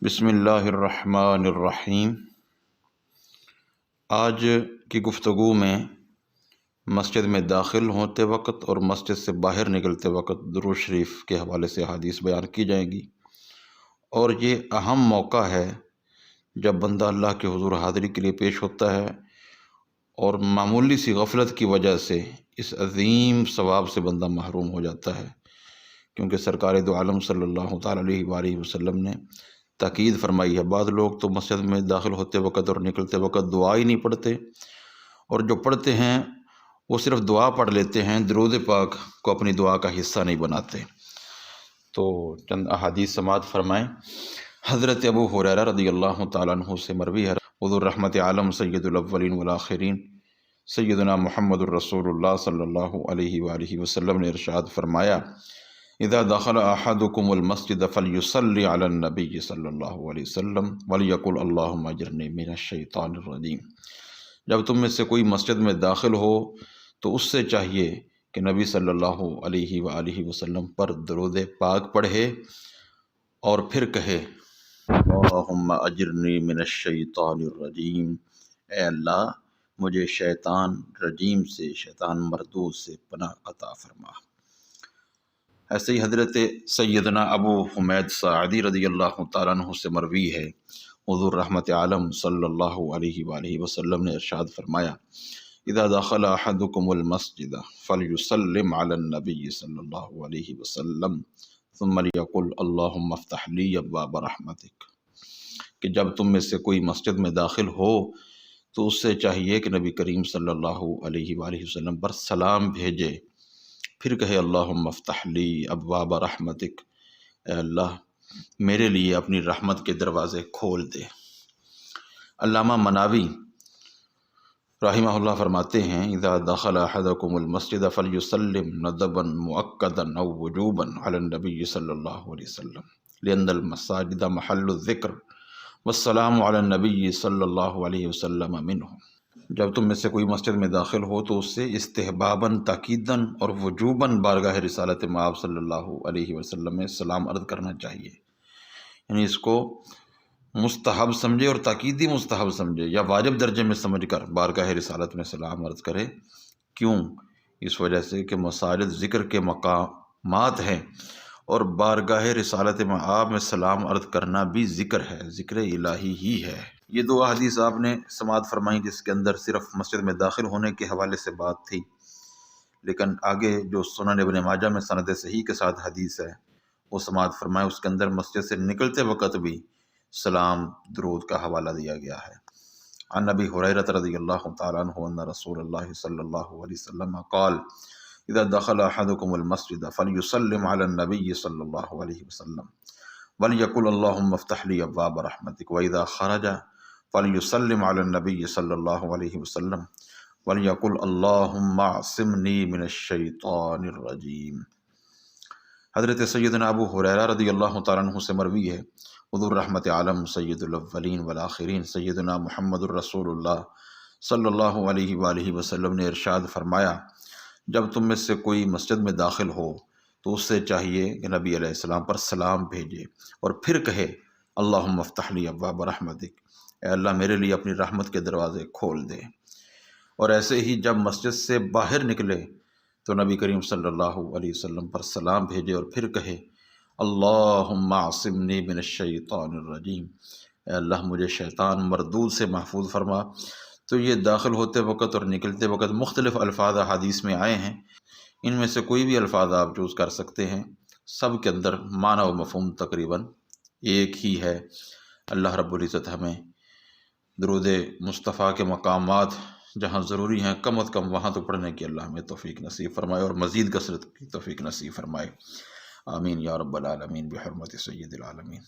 بسم اللہ الرحمن الرحیم۔ آج کی گفتگو میں مسجد میں داخل ہوتے وقت اور مسجد سے باہر نکلتے وقت درود شریف کے حوالے سے حدیث بیان کی جائیں گی، اور یہ اہم موقع ہے جب بندہ اللہ کے حضور حاضری کے لیے پیش ہوتا ہے اور معمولی سی غفلت کی وجہ سے اس عظیم ثواب سے بندہ محروم ہو جاتا ہے، کیونکہ سرکار دو عالم صلی اللہ تعالیٰ علیہ وآلہ وسلم نے تاکید فرمائی ہے۔ بعض لوگ تو مسجد میں داخل ہوتے وقت اور نکلتے وقت دعا ہی نہیں پڑھتے، اور جو پڑھتے ہیں وہ صرف دعا پڑھ لیتے ہیں، درود پاک کو اپنی دعا کا حصہ نہیں بناتے۔ تو چند احادیث سماعت فرمائیں۔ حضرت ابو ہریرہ رضی اللہ تعالیٰ عنہ سے مروی ہے، حضور رحمت عالم سید الاولین والآخرین سیدنا محمد الرسول اللہ صلی اللہ علیہ وآلہ وسلم نے ارشاد فرمایا، اذا دخل احدکم المسجد فلیصلی علی النبی صلی اللہ علیہ وسلم ولیقل اللہم اجرنی من الشیطان الرجیم۔ جب تم میں سے کوئی مسجد میں داخل ہو تو اس سے چاہیے کہ نبی صلی اللہ علیہ وآلہ وسلم پر درود پاک پڑھے اور پھر کہے، اللہم اجرنی من الشیطان الرجیم، اے اللہ مجھے شیطان رجیم سے، شیطان مردود سے پناہ عطا فرما۔ ایسے ہی حضرت سیدنا ابو حمید ساعدی رضی اللہ تعالیٰ عنہ سے مروی ہے، حضور رحمت عالم صلی اللہ علیہ وآلہ وسلم نے ارشاد فرمایا، اذا دخل احدکم المسجد فلیسلم علی النبی صلی اللہ علیہ وسلم ثم لیقل اللہم افتح لی ابواب رحمتک، کہ جب تم میں سے کوئی مسجد میں داخل ہو تو اس سے چاہیے کہ نبی کریم صلی اللہ علیہ وآلہ وسلم پر سلام بھیجے، پھر کہے اللہم افتح لی ابواب رحمتک، اے اللہ میرے لیے اپنی رحمت کے دروازے کھول دے۔ علامہ مناوی رحمہ اللہ فرماتے ہیں، اذا دخل احدکم المسجد فلیسلم ندبا مؤکدا او وجوبا علی النبی صلی اللہ علیہ وسلم لأن المساجد محل الذکر والسلام علی النبی صلی اللہ علیہ وسلم منہ۔ جب تم میں سے کوئی مسجد میں داخل ہو تو اس سے استحباباً، تاکیداً اور وجوباً بارگاہ رسالت مآب صلی اللہ علیہ وسلم میں سلام عرض کرنا چاہیے، یعنی اس کو مستحب سمجھے اور تاکیدی مستحب سمجھے یا واجب درجے میں سمجھ کر بارگاہ رسالت میں سلام عرض کرے۔ کیوں؟ اس وجہ سے کہ مساجد ذکر کے مقامات ہیں، اور بارگاہ رسالت مآب میں سلام عرض کرنا بھی ذکر ہے، ذکر الہی ہی ہے۔ یہ دو حدیث آپ نے سماعت فرمائی جس کے اندر صرف مسجد میں داخل ہونے کے حوالے سے بات تھی، لیکن آگے جو سنن ابن ماجہ میں سند صحیح کے ساتھ حدیث ہے وہ سماعت فرمائے، اس کے اندر مسجد سے نکلتے وقت بھی سلام درود کا حوالہ دیا گیا ہے۔ عن ابی ہریرہ رضی اللہ تعالیٰ عنہ ان رسول اللہ صلی اللہ علیہ وسلم قال، اذا دخل احدکم المسجد فلیسلم علی النبی صلی اللہ علیہ وسلم ولیقل اللہم افتح لی ابواب رحمتک واذا خرج فلیسلم علی النبی صلی اللہ علیہ وسلم ولیقل اللہم اعصمنی من الشیطان الرجیم۔ حضرت سیدنا ابو ہریرہ رضی اللہ تعالیٰ عنہ سے مروی ہے، حضور رحمت عالم سید الاولین والآخرین سیدنا محمد الرسول اللہ صلی اللہ علیہ وآلہ وسلم نے ارشاد فرمایا، جب تم میں سے کوئی مسجد میں داخل ہو تو اس سے چاہیے کہ نبی علیہ السلام پر سلام بھیجے اور پھر کہے اللہم افتح لی ابواب رحمتک، اے اللہ میرے لیے اپنی رحمت کے دروازے کھول دے۔ اور ایسے ہی جب مسجد سے باہر نکلے تو نبی کریم صلی اللہ علیہ وسلم پر سلام بھیجے اور پھر کہے اللہم اعصمنی من الشیطان الرجیم، اے اللہ مجھے شیطان مردود سے محفوظ فرما۔ تو یہ داخل ہوتے وقت اور نکلتے وقت مختلف الفاظ حدیث میں آئے ہیں، ان میں سے کوئی بھی الفاظ آپ چوز کر سکتے ہیں، سب کے اندر معنی و مفہوم تقریباً ایک ہی ہے۔ اللہ رب العزت ہمیں درود مصطفیٰ کے مقامات جہاں ضروری ہیں کم از کم وہاں تو پڑھنے کی اللہ ہمیں توفیق نصیب فرمائے اور مزید کثرت کی توفیق نصیب فرمائے، آمین یا رب العالمین بحرمت سید العالمین۔